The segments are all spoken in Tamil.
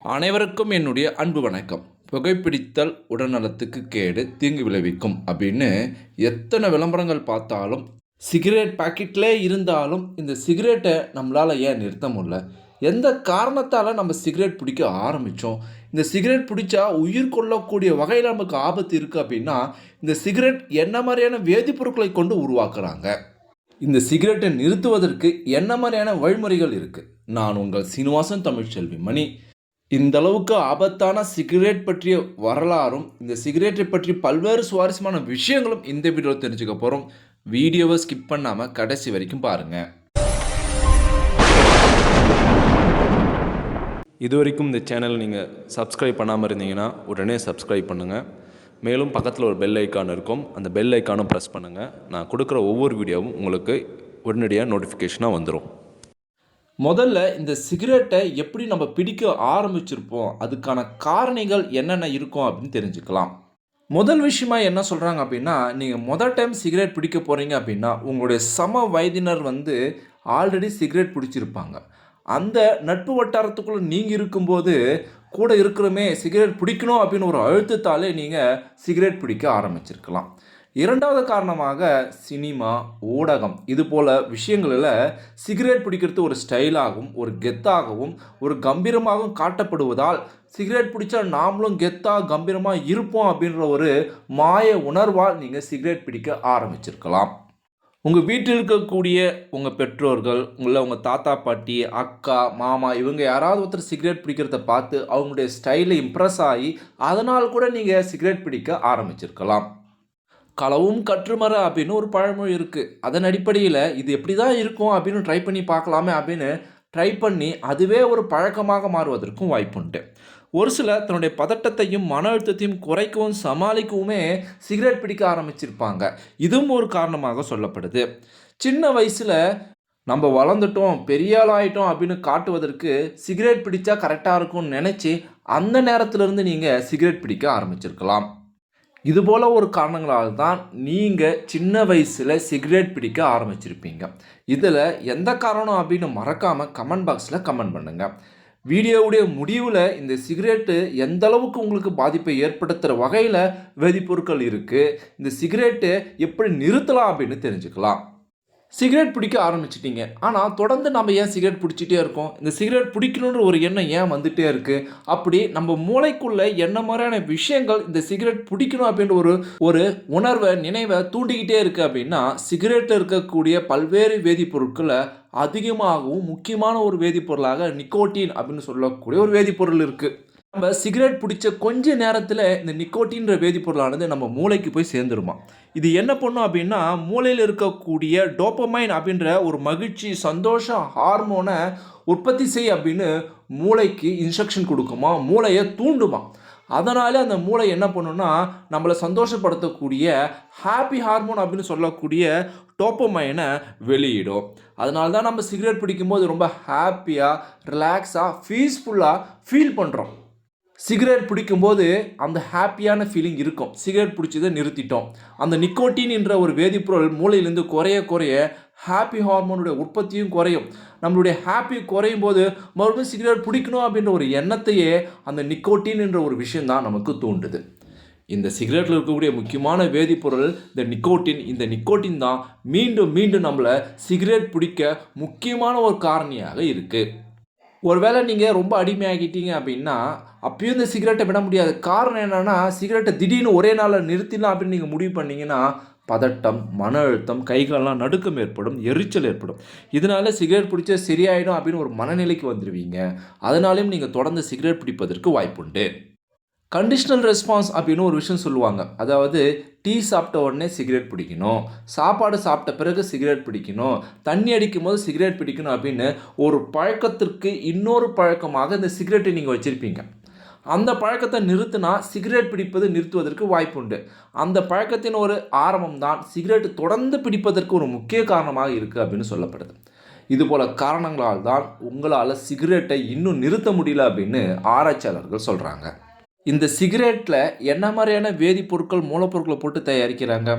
அனைவருக்கும் என்னுடைய அன்பு வணக்கம். புகைப்பிடித்தல் உடல்நலத்துக்கு கேடு, தீங்கு விளைவிக்கும் அப்படின்னு எத்தனை விளம்பரங்கள் பார்த்தாலும், சிகரெட் பாக்கெட்லே இருந்தாலும் இந்த சிகரெட்டை நம்மளால் ஏன் நிறுத்த முடியல? எந்த காரணத்தால் நம்ம சிகரெட் பிடிக்க ஆரம்பித்தோம்? இந்த சிகரெட் பிடிச்சா உயிர் கொள்ளக்கூடிய வகையில் நமக்கு ஆபத்து இருக்குது அப்படின்னா, இந்த சிகரெட் என்ன மாதிரியான வேதிப்பொருட்களை கொண்டு உருவாக்குறாங்க? இந்த சிகரெட்டை நிறுத்துவதற்கு என்ன மாதிரியான வழிமுறைகள் இருக்குது? நான் உங்கள் சீனிவாசன் தமிழ்ச்செல்வி மணி. இந்த அளவுக்கு ஆபத்தான சிகரெட் பற்றிய வரலாறும், இந்த சிகரெட்டை பற்றி பல்வேறு சுவாரஸ்யமான விஷயங்களும் இந்த வீடியோவில் தெரிஞ்சுக்க போகிறோம். வீடியோவை ஸ்கிப் பண்ணாமல் கடைசி வரைக்கும் பாருங்கள். இது வரைக்கும் இந்த சேனல் நீங்கள் சப்ஸ்கிரைப் பண்ணாமல் இருந்தீங்கன்னா உடனே சப்ஸ்கிரைப் பண்ணுங்கள். மேலும் பக்கத்தில் ஒரு பெல் ஐக்கான் இருக்கும், அந்த பெல் ஐக்கானும் ப்ரெஸ் பண்ணுங்கள். நான் கொடுக்குற ஒவ்வொரு வீடியோவும் உங்களுக்கு உடனடியாக நோட்டிஃபிகேஷனாக வந்துடும். முதல்ல இந்த சிகரெட்டை எப்படி நம்ம பிடிக்க ஆரம்பிச்சிருப்போம், அதுக்கான காரணிகள் என்னென்ன இருக்கும் அப்படின்னு தெரிஞ்சுக்கலாம். முதல் விஷயமா என்ன சொல்கிறாங்க அப்படின்னா, நீங்கள் முதல் டைம் சிகரெட் பிடிக்க போகிறீங்க அப்படின்னா உங்களுடைய சம வயதினர் ஆல்ரெடி சிகரெட் பிடிச்சிருப்பாங்க. அந்த நட்பு வட்டாரத்துக்குள்ளே நீங்கள் இருக்கும்போது கூட இருக்கிறோமே சிகரெட் பிடிக்கணும் அப்படின்னு ஒரு அழுத்தத்தாலே நீங்கள் சிகரெட் பிடிக்க ஆரம்பிச்சிருக்கலாம். இரண்டாவது காரணமாக சினிமா, ஊடகம் இது போல் விஷயங்களில் சிகரெட் பிடிக்கிறது ஒரு ஸ்டைலாகவும், ஒரு கெத்தாகவும், ஒரு கம்பீரமாகவும் காட்டப்படுவதால் சிகரெட் பிடிச்சா நாமளும் கெத்தாக கம்பீரமாக இருப்போம் அப்படின்ற ஒரு மாய உணர்வால் நீங்கள் சிகரெட் பிடிக்க ஆரம்பிச்சிருக்கலாம். உங்கள் வீட்டில் இருக்கக்கூடிய உங்கள் பெற்றோர்கள், உங்கள் தாத்தா பாட்டி, அக்கா, மாமா இவங்க யாராவது ஒருத்தர் சிகரெட் பிடிக்கிறத பார்த்து அவங்களுடைய ஸ்டைலில் இம்ப்ரெஸ் ஆகி அதனால் கூட நீங்கள் சிகரெட் பிடிக்க ஆரம்பிச்சிருக்கலாம். களவும் கற்றுமர அப்படின்னு ஒரு பழமொழி இருக்குது. அதன் அடிப்படையில் இது எப்படி தான் இருக்கும் அப்படின்னு ட்ரை பண்ணி பார்க்கலாமே அப்படின்னு ட்ரை பண்ணி அதுவே ஒரு பழக்கமாக மாறுவதற்கும் வாய்ப்புண்டு. ஒரு சிலர் தன்னுடைய பதட்டத்தையும் மன அழுத்தத்தையும் குறைக்கவும் சமாளிக்கவுமே சிகரெட் பிடிக்க ஆரம்பிச்சிருப்பாங்க. இதுவும் ஒரு காரணமாக சொல்லப்படுது. சின்ன வயசில் நம்ம வளர்ந்துட்டோம், பெரிய ஆள் ஆகிட்டோம் அப்படின்னு காட்டுவதற்கு சிகரெட் பிடிச்சா கரெக்டாக இருக்கும்னு நினச்சி அந்த நேரத்திலிருந்து நீங்கள் சிகரெட் பிடிக்க ஆரம்பிச்சிருக்கலாம். இதுபோல் ஒரு காரணங்களால் தான் நீங்கள் சின்ன வயசில் சிகரெட் பிடிக்க ஆரம்பிச்சிருப்பீங்க. இதில் எந்த காரணம் அப்படின்னு மறக்காமல் கமெண்ட் பாக்ஸில் கமெண்ட் பண்ணுங்கள். வீடியோவுடைய முடிவில் இந்த சிகரெட்டு எந்த அளவுக்கு உங்களுக்கு பாதிப்பை ஏற்படுத்துகிற வகையில் வேதிப்பொருட்கள் இருக்குது, இந்த சிகரெட்டு எப்படி நிறுத்தலாம் அப்படின்னு தெரிஞ்சுக்கலாம். சிகரெட் பிடிக்க ஆரம்பிச்சிட்டிங்க, ஆனால் தொடர்ந்து நம்ம ஏன் சிகரெட் பிடிச்சிட்டே இருக்கோம்? இந்த சிகரெட் பிடிக்கணுன்ற ஒரு எண்ணம் ஏன் வந்துகிட்டே இருக்குது? அப்படி நம்ம மூளைக்குள்ளே என்ன மாதிரியான விஷயங்கள் இந்த சிகரெட் பிடிக்கணும் அப்படின்ற ஒரு உணர்வை, நினைவை தூண்டிக்கிட்டே இருக்குது அப்படின்னா, சிகரெட்டில் இருக்கக்கூடிய பல்வேறு வேதிப்பொருட்களை அதிகமாகவும் முக்கியமான ஒரு வேதிப்பொருளாக நிக்கோட்டின் அப்படின்னு சொல்லக்கூடிய ஒரு வேதிப்பொருள் இருக்குது. நம்ம சிகரெட் பிடிச்ச கொஞ்ச நேரத்தில் இந்த நிக்கோட்டின்ற வேதிப்பொருளானது நம்ம மூளைக்கு போய் சேர்ந்துருமா. இது என்ன பண்ணும் அப்படின்னா, மூளையில் இருக்கக்கூடிய டோப்பமைன் அப்படின்ற ஒரு மகிழ்ச்சி, சந்தோஷ ஹார்மோனை உற்பத்தி செய் அப்படின்னு மூளைக்கு இன்ஸ்ட்ரக்ஷன் கொடுக்குமா, மூளையை தூண்டுமா. அதனால அந்த மூளை என்ன பண்ணுன்னா, நம்மளை சந்தோஷப்படுத்தக்கூடிய ஹாப்பி ஹார்மோன் அப்படின்னு சொல்லக்கூடிய டோப்பமைனை வெளியிடும். அதனால தான் நம்ம சிகரெட் பிடிக்கும்போது ரொம்ப ஹாப்பியாக, ரிலாக்ஸாக, பீஸ்ஃபுல்லாக ஃபீல் பண்ணுறோம். சிகரெட் பிடிக்கும்போது அந்த ஹாப்பியான ஃபீலிங் இருக்கும். சிகரெட் பிடிச்சதை நிறுத்திட்டோம், அந்த நிக்கோட்டின் என்ற ஒரு வேதிப்பொருள் மூளையிலேருந்து குறைய ஹாப்பி ஹார்மோனுடைய உற்பத்தியும் குறையும். நம்மளுடைய ஹாப்பி குறையும் போது மறுபடியும் சிகரெட் பிடிக்கணும் அப்படின்ற ஒரு எண்ணத்தையே அந்த நிக்கோட்டின் என்ற ஒரு விஷயந்தான் நமக்கு தூண்டுது. இந்த சிகரெட்டில் இருக்கக்கூடிய முக்கியமான வேதிப்பொருள் இந்த நிக்கோட்டின் தான் மீண்டும் மீண்டும் நம்மளை சிகரெட் பிடிக்க முக்கியமான ஒரு காரணியாக இருக்குது. ஒருவேளை நீங்கள் ரொம்ப அடிமையாகிட்டீங்க அப்படின்னா அப்பயும் இந்த சிகரெட்டை விட முடியாது. காரணம் என்னென்னா, சிகரெட்டை திடீர்னு ஒரே நாளில் நிறுத்திடலாம் அப்படின்னு நீங்கள் முடிவு பண்ணிங்கன்னா பதட்டம், மன அழுத்தம், கைகாலெலாம் நடுக்கம் ஏற்படும், எரிச்சல் ஏற்படும். இதனால சிகரெட் பிடிச்சா சரியாயிடும் அப்படின்னு ஒரு மனநிலைக்கு வந்துடுவீங்க. அதனாலையும் நீங்கள் தொடர்ந்து சிகரெட் பிடிப்பதற்கு வாய்ப்புண்டு. கண்டிஷனல் ரெஸ்பான்ஸ் அப்படின்னு ஒரு விஷயம் சொல்லுவாங்க. அதாவது டீ சாப்பிட்ட உடனே சிகரெட் பிடிக்கணும், சாப்பாடு சாப்பிட்ட பிறகு சிகரெட் பிடிக்கணும், தண்ணி அடிக்கும் போது சிகரெட் பிடிக்கணும் அப்படின்னு ஒரு பழக்கத்திற்கு இன்னொரு பழக்கமாக இந்த சிகரெட்டை நீங்கள் வச்சுருப்பீங்க. அந்த பழக்கத்தை நிறுத்தினா சிகரெட் பிடிப்பது நிறுத்துவதற்கு வாய்ப்புண்டு. அந்த பழக்கத்தின் ஒரு ஆரம்பம் தான் சிகரெட் தொடர்ந்து பிடிப்பதற்கு ஒரு முக்கிய காரணமாக இருக்குது அப்படின்னு சொல்லப்படுது. இதுபோல் காரணங்களால் தான் உங்களால் சிகரெட்டை இன்னும் நிறுத்த முடியல அப்படின்னு ஆராய்ச்சியாளர்கள் சொல்கிறாங்க. இந்த சிகரெட்டில் என்ன மாதிரியான வேதிப்பொருட்கள் மூலப்பொருட்களை போட்டு தயாரிக்கிறாங்க?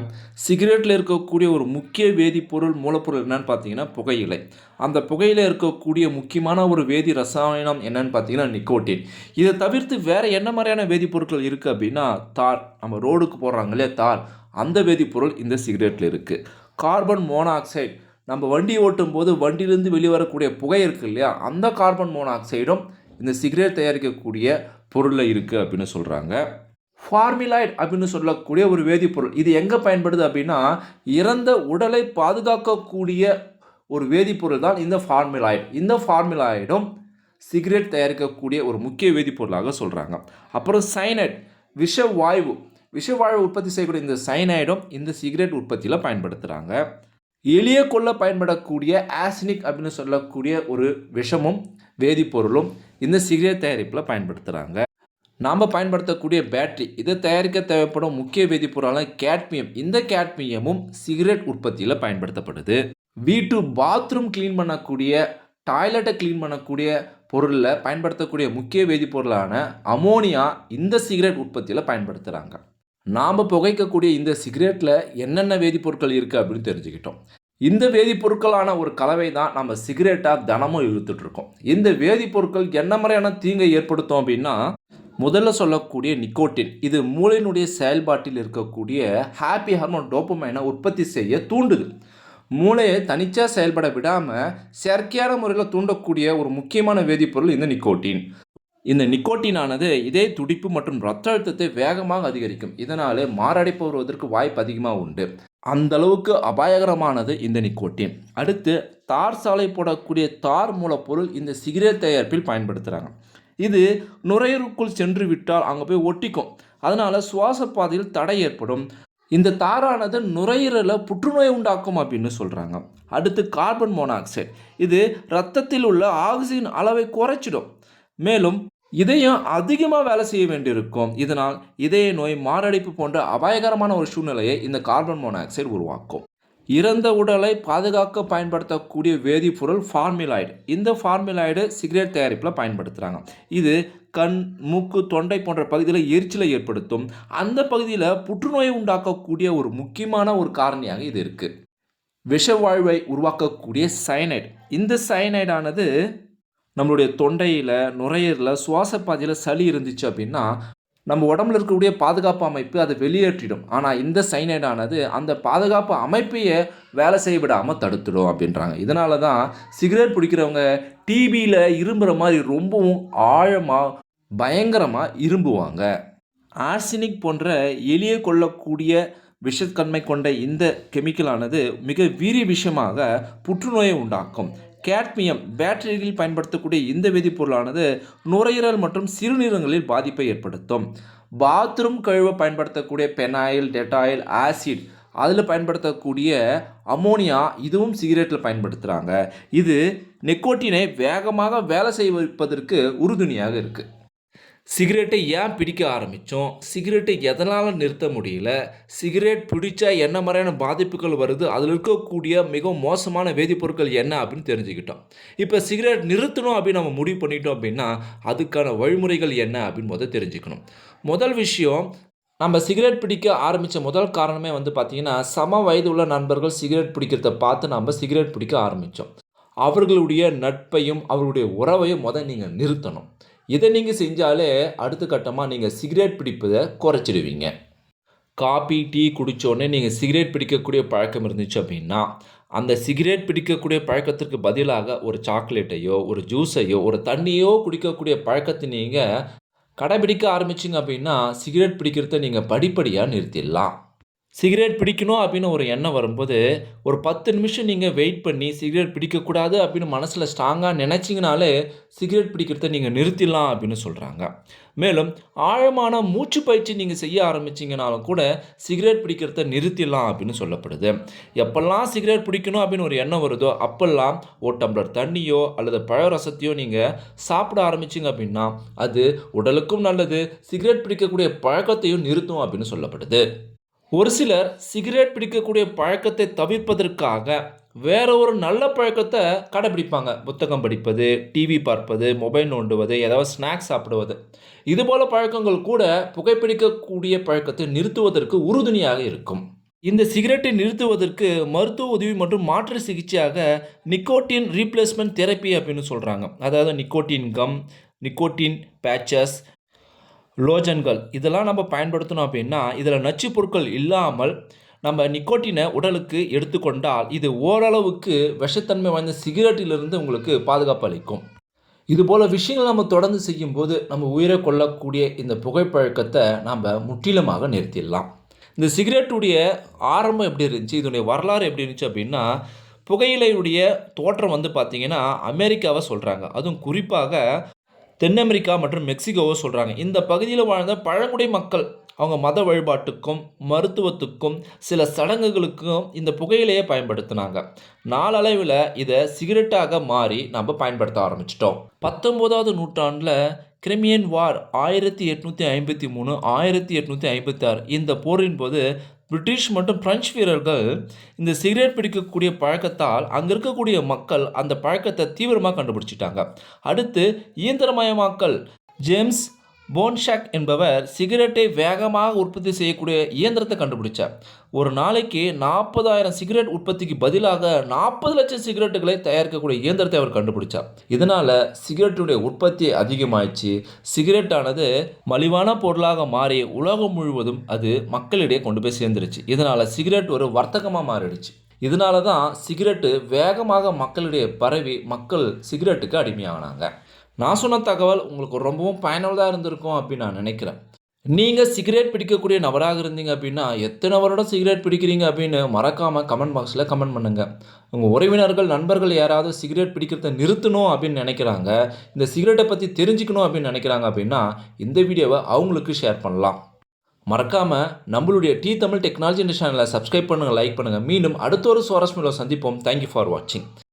சிகரெட்டில் இருக்கக்கூடிய ஒரு முக்கிய வேதிப்பொருள் மூலப்பொருள் என்னன்னு பார்த்தீங்கன்னா புகையிலை. அந்த புகையில இருக்கக்கூடிய முக்கியமான ஒரு வேதி ரசாயனம் என்னன்னு பார்த்தீங்கன்னா நிக்கோட்டின். இதை தவிர்த்து வேறு என்ன மாதிரியான வேதிப்பொருட்கள் இருக்குது அப்படின்னா தார். நம்ம ரோடுக்கு போடுறாங்க இல்லையா தார், அந்த வேதிப்பொருள் இந்த சிகரெட்டில் இருக்குது. கார்பன் மோனாக்சைடு, நம்ம வண்டி ஓட்டும் போது வண்டியிலேருந்து வெளிவரக்கூடிய புகை இருக்குது இல்லையா, அந்த கார்பன் மோனாக்சைடும் இந்த சிகரெட் தயாரிக்கக்கூடிய பொருளில் இருக்குது அப்படின்னு சொல்கிறாங்க. ஃபார்மிலாய்டு அப்படின்னு சொல்லக்கூடிய ஒரு வேதிப்பொருள், இது எங்கே பயன்படுது அப்படின்னா இறந்த உடலை பாதுகாக்கக்கூடிய ஒரு வேதிப்பொருள் தான் இந்த ஃபார்மிலாய்டு. இந்த ஃபார்மிலாய்டும் சிகரெட் தயாரிக்கக்கூடிய ஒரு முக்கிய வேதிப்பொருளாக சொல்கிறாங்க. அப்புறம் சைனைட், விஷவாயு. விஷவாயு உற்பத்தி செய்யக்கூடிய இந்த சைனைடும் இந்த சிகரெட் உற்பத்தியில் பயன்படுத்துகிறாங்க. எளிய கொள்ள பயன்படக்கூடிய ஆசினிக் அப்படின்னு சொல்லக்கூடிய ஒரு விஷமும் வேதிப்பொருளும் இந்த சிகரெட் தயாரிப்பில் பயன்படுத்துகிறாங்க. நாம் பயன்படுத்தக்கூடிய பேட்டரி, இதை தயாரிக்க தேவைப்படும் முக்கிய வேதிப்பொருளான கேட்மியம், இந்த கேட்மியமும் சிகரெட் உற்பத்தியில் பயன்படுத்தப்படுது. வீட்டு பாத்ரூம் க்ளீன் பண்ணக்கூடிய, டாய்லெட்டை க்ளீன் பண்ணக்கூடிய பொருளில் பயன்படுத்தக்கூடிய முக்கிய வேதிப்பொருளான அமோனியா இந்த சிகரெட் உற்பத்தியில் பயன்படுத்துகிறாங்க. நாம் புகைக்கக்கூடிய இந்த சிகரெட்டில் என்னென்ன வேதிப்பொருட்கள் இருக்குது அப்படின்னு தெரிஞ்சுக்கிட்டோம். இந்த வேதிப்பொருட்களான ஒரு கலவை தான் நம்ம சிகரெட்டாக தினமும் இழுத்துட்ருக்கோம். இந்த வேதிப்பொருட்கள் என்ன மாதிரியான தீங்கை ஏற்படுத்தும் அப்படின்னா முதல்ல சொல்லக்கூடிய நிக்கோட்டின், இது மூளையினுடைய செயல்பாட்டில் இருக்கக்கூடிய ஹாப்பி ஹார்மோன் டோபமைனை உற்பத்தி செய்ய தூண்டுது. மூளையை தனிச்சாக செயல்பட விடாமல் செயற்கையான முறையில் தூண்டக்கூடிய ஒரு முக்கியமான வேதிப்பொருள் இந்த நிக்கோட்டின். இந்த நிக்கோட்டினானது இதய துடிப்பு மற்றும் இரத்த அழுத்தத்தை வேகமாக அதிகரிக்கும். இதனால் மாரடைப்பு வருவதற்கு வாய்ப்பு அதிகமாக உண்டு. அந்த அளவுக்கு அபாயகரமானது இந்த நிக்கோட்டின். அடுத்து தார் சாலை போடக்கூடிய தார் மூலப்பொருள் இந்த சிகரெட் தயாரிப்பில் பயன்படுத்துகிறாங்க. இது நுரையீரலுக்குள் சென்று விட்டால் அங்கே போய் ஒட்டிக்கும். அதனால் சுவாச பாதையில் தடை ஏற்படும். இந்த தாரானது நுரையீரலை புற்றுநோய் உண்டாக்கும் அப்படின்னு சொல்கிறாங்க. அடுத்து கார்பன் மோனாக்சைடு, இது இரத்தத்தில் உள்ள ஆக்சிஜன் அளவை குறைச்சிடும். மேலும் இதயம் அதிகமாக வேலை செய்ய வேண்டியிருக்கும். இதனால் இதய நோய், மாரடைப்பு போன்ற அபாயகரமான ஒரு சூழ்நிலையை இந்த கார்பன் மோனாக்சைடு உருவாக்கும். இறந்த உடலை பாதுகாக்க பயன்படுத்தக்கூடிய வேதிப்பொருள் ஃபார்மிலாய்டு. இந்த ஃபார்மிலாய்டு சிகரெட் தயாரிப்பில் பயன்படுத்துகிறாங்க. இது கண், மூக்கு, தொண்டை போன்ற பகுதியில் எரிச்சலை ஏற்படுத்தும். அந்த பகுதியில் புற்றுநோயை உண்டாக்கக்கூடிய ஒரு முக்கியமான ஒரு காரணியாக இது இருக்குது. விஷவாழ்வை உருவாக்கக்கூடிய சயனைடு, இந்த சயனைடானது நம்மளுடைய தொண்டையில், நுரையீரலில், சுவாச பாதையில் சளி இருந்துச்சு அப்படின்னா நம்ம உடம்புல இருக்கக்கூடிய பாதுகாப்பு அமைப்பு அதை வெளியேற்றிடும். ஆனால் இந்த சைனைடானது அந்த பாதுகாப்பு அமைப்பையே வேலை செய்ய விடாமல் தடுத்துடும் அப்படின்றாங்க. இதனால தான் சிகரெட் பிடிக்கிறவங்க டிபியில் இரும்புகிற மாதிரி ரொம்பவும் ஆழமாக பயங்கரமாக இரும்புவாங்க. ஆர்சினிக் போன்ற எளிய கொள்ளக்கூடிய விஷத்தன்மை கொண்ட இந்த கெமிக்கலானது மிக வீரிய விஷயமாக புற்றுநோயை உண்டாக்கும். கேட்மியம், பேட்டரியில் பயன்படுத்தக்கூடிய இந்த வேதிப்பொருளானது நுரையீரல் மற்றும் சிறுநீரகங்களில் பாதிப்பை ஏற்படுத்தும். பாத்ரூம் கழுவ பயன்படுத்தக்கூடிய பெனாயில், டெட்டாயில், ஆசிட், அதில் பயன்படுத்தக்கூடிய அமோனியா, இதுவும் சிகரெட்டில் பயன்படுத்துகிறாங்க. இது நிக்கோட்டினை வேகமாக வேலை செய்ய வைப்பதற்கு உறுதுணையாக இருக்குது. சிகரெட்டை ஏன் பிடிக்க ஆரம்பித்தோம், சிகரெட்டை எதனால் நிறுத்த முடியல, சிகரெட் பிடிச்சா என்ன மாதிரியான பாதிப்புகள் வருது, அதில் இருக்கக்கூடிய மிக மோசமான வேதிப்பொருட்கள் என்ன அப்படின்னு தெரிஞ்சுக்கிட்டோம். இப்போ சிகரெட் நிறுத்தணும் அப்படின்னு நம்ம முடிவு பண்ணிட்டோம் அப்படின்னா அதுக்கான வழிமுறைகள் என்ன அப்படின்னு முதல் தெரிஞ்சுக்கணும். முதல் விஷயம், நம்ம சிகரெட் பிடிக்க ஆரம்பித்த முதல் காரணமே பார்த்திங்கன்னா சம வயது உள்ள நண்பர்கள் சிகரெட் பிடிக்கிறத பார்த்து நம்ம சிகரெட் பிடிக்க ஆரம்பித்தோம். அவர்களுடைய நட்பையும் அவர்களுடைய உறவையும் நீங்கள் நிறுத்தணும். இதை நீங்கள் செஞ்சாலே அடுத்த கட்டமாக நீங்கள் சிகரெட் பிடிப்பதை குறைச்சிடுவீங்க. காபி, டீ குடித்தோடனே நீங்கள் சிகரெட் பிடிக்கக்கூடிய பழக்கம் இருந்துச்சு அப்படின்னா அந்த சிகரெட் பிடிக்கக்கூடிய பழக்கத்திற்கு பதிலாக ஒரு சாக்லேட்டையோ, ஒரு ஜூஸையோ, ஒரு தண்ணியோ குடிக்கக்கூடிய பழக்கத்தை நீங்கள் கடைபிடிக்க ஆரம்பிச்சிங்க அப்படின்னா சிகரெட் பிடிக்கிறத நீங்கள் படிப்படியாக நிறுத்திடலாம். சிகரெட் பிடிக்கணும் அப்படின்னு ஒரு எண்ணம் வரும்போது ஒரு 10 நிமிஷம் நீங்கள் வெயிட் பண்ணி சிகரெட் பிடிக்கக்கூடாது அப்படின்னு மனசில் ஸ்ட்ராங்காக நினச்சிங்கனாலே சிகரெட் பிடிக்கிறத நீங்கள் நிறுத்திடலாம் அப்படின்னு சொல்கிறாங்க. மேலும் ஆழமான மூச்சு பயிற்சி நீங்கள் செய்ய ஆரம்பிச்சிங்கனாலும் கூட சிகரெட் பிடிக்கிறத நிறுத்திடலாம் அப்படின்னு சொல்லப்படுது. எப்பெல்லாம் சிகரெட் பிடிக்கணும் அப்படின்னு ஒரு எண்ணம் வருதோ அப்பெல்லாம் ஒரு டம்ளர் தண்ணியோ அல்லது பழ ரசத்தையோ நீங்கள் சாப்பிட ஆரம்பிச்சிங்க அப்படின்னா அது உடலுக்கும் நல்லது, சிகரெட் பிடிக்கக்கூடிய பழக்கத்தையும் நிறுத்தும் அப்படின்னு சொல்லப்படுது. ஒரு சிலர் சிகரெட் பிடிக்கக்கூடிய பழக்கத்தை தவிர்ப்பதற்காக வேற ஒரு நல்ல பழக்கத்தை கடைபிடிப்பாங்க. புத்தகம் படிப்பது, டிவி பார்ப்பது, மொபைல் நோண்டுவது, ஏதாவது ஸ்நாக்ஸ் சாப்பிடுவது. இதுபோல பழக்கங்கள் கூட புகைப்பிடிக்கக்கூடிய பழக்கத்தை நிறுத்துவதற்கு உறுதுணையாக இருக்கும். இந்த சிகரெட்டை நிறுத்துவதற்கு மருத்துவ உதவி மற்றும் மாற்று சிகிச்சையாக நிக்கோட்டின் ரீப்ளேஸ்மெண்ட் தெரப்பி அப்படின்னு சொல்கிறாங்க. அதாவது நிக்கோட்டின் கம், நிக்கோட்டின் பேச்சஸ், லோஜன்கள் இதெல்லாம் நம்ம பயன்படுத்தணும் அப்படின்னா இதில் நச்சுப் பொருட்கள் இல்லாமல் நம்ம நிக்கோட்டினை உடலுக்கு எடுத்துக்கொண்டால் இது ஓரளவுக்கு விஷத்தன்மை வாய்ந்த சிகரெட்டிலிருந்து உங்களுக்கு பாதுகாப்பு அளிக்கும். இதுபோல் விஷயங்கள் நம்ம தொடர்ந்து செய்யும்போது நம்ம உயிரை கொள்ளக்கூடிய இந்த புகைப்பழக்கத்தை நாம் முற்றிலுமாக நிறுத்திடலாம். இந்த சிகரெட்டுடைய ஆரம்பம் எப்படி இருந்துச்சு, இதனுடைய வரலாறு எப்படி இருந்துச்சு அப்படின்னா, புகையிலையுடைய தோற்றம் வந்து பார்த்திங்கன்னா அமெரிக்காவை சொல்கிறாங்க. அதுவும் குறிப்பாக தென் அமெரிக்கா மற்றும் மெக்சிகோவை சொல்கிறாங்க. இந்த பகுதியில் வாழ்ந்த பழங்குடி மக்கள் அவங்க மத வழிபாட்டுக்கும் மருத்துவத்துக்கும் சில சடங்குகளுக்கும் இந்த புகையிலையை பயன்படுத்தினாங்க. நாளடைவில் இதை சிகரெட்டாக மாறி நம்ம பயன்படுத்த ஆரம்பிச்சிட்டோம். 19ஆவது நூற்றாண்டில் கிரிமியன் வார் 1853 1856 இந்த போரின் போது பிரிட்டிஷ் மற்றும் பிரெஞ்சு வீரர்கள் இந்த சிகரெட் பிடிக்கக்கூடிய பழக்கத்தால் அங்கே இருக்கக்கூடிய மக்கள் அந்த பழக்கத்தை தீவிரமாக கண்டுபிடிச்சிட்டாங்க. அடுத்து இயந்திரமயமாக்கல். ஜேம்ஸ் போன்ஷாக் என்பவர் சிகரெட்டை வேகமாக உற்பத்தி செய்யக்கூடிய இயந்திரத்தை கண்டுபிடிச்சார். ஒரு நாளைக்கு 40,000 சிகரெட் உற்பத்திக்கு பதிலாக 40 லட்சம் சிகரெட்டுகளை தயாரிக்கக்கூடிய இயந்திரத்தை அவர் கண்டுபிடிச்சார். இதனால் சிகரெட்டுடைய உற்பத்தி அதிகமாயிடுச்சு. சிகரெட்டானது மலிவான பொருளாக மாறி உலகம் முழுவதும் அது மக்களிடையே கொண்டு போய் சேர்ந்துருச்சு. இதனால் சிகரெட் ஒரு வர்த்தகமாக மாறிடுச்சு. இதனால தான் சிகரெட்டு வேகமாக மக்களிடையே பரவி மக்கள் சிகரெட்டுக்கு அடிமையானாங்க. நான் சொன்ன தகவல் உங்களுக்கு ரொம்பவும் பயனுள்ளதாக இருந்திருக்கும் அப்படின்னு நான் நினைக்கிறேன். நீங்கள் சிகரெட் பிடிக்கக்கூடிய நபராக இருந்தீங்க அப்படின்னா எத்தனை வருடம் சிகரெட் பிடிக்கிறீங்க அப்படின்னு மறக்காமல் கமெண்ட் பாக்ஸில் கமெண்ட் பண்ணுங்கள். உங்கள் உறவினர்கள் நண்பர்கள் யாராவது சிகரெட் பிடிக்கிறத நிறுத்தணும் அப்படின்னு நினைக்கிறாங்க, இந்த சிகரெட்டை பற்றி தெரிஞ்சுக்கணும் அப்படின்னு நினைக்கிறாங்க அப்படின்னா இந்த வீடியோவை அவங்களுக்கு ஷேர் பண்ணலாம். மறக்காமல் நம்மளுடைய டி தமிழ் டெக்னாலஜி சேனலை சப்ஸ்கிரைப் பண்ணுங்கள், லைக் பண்ணுங்கள். மீண்டும் அடுத்த ஒரு சுவாரஸ்யமாக சந்திப்போம். தேங்க்யூ ஃபார் வாட்சிங்.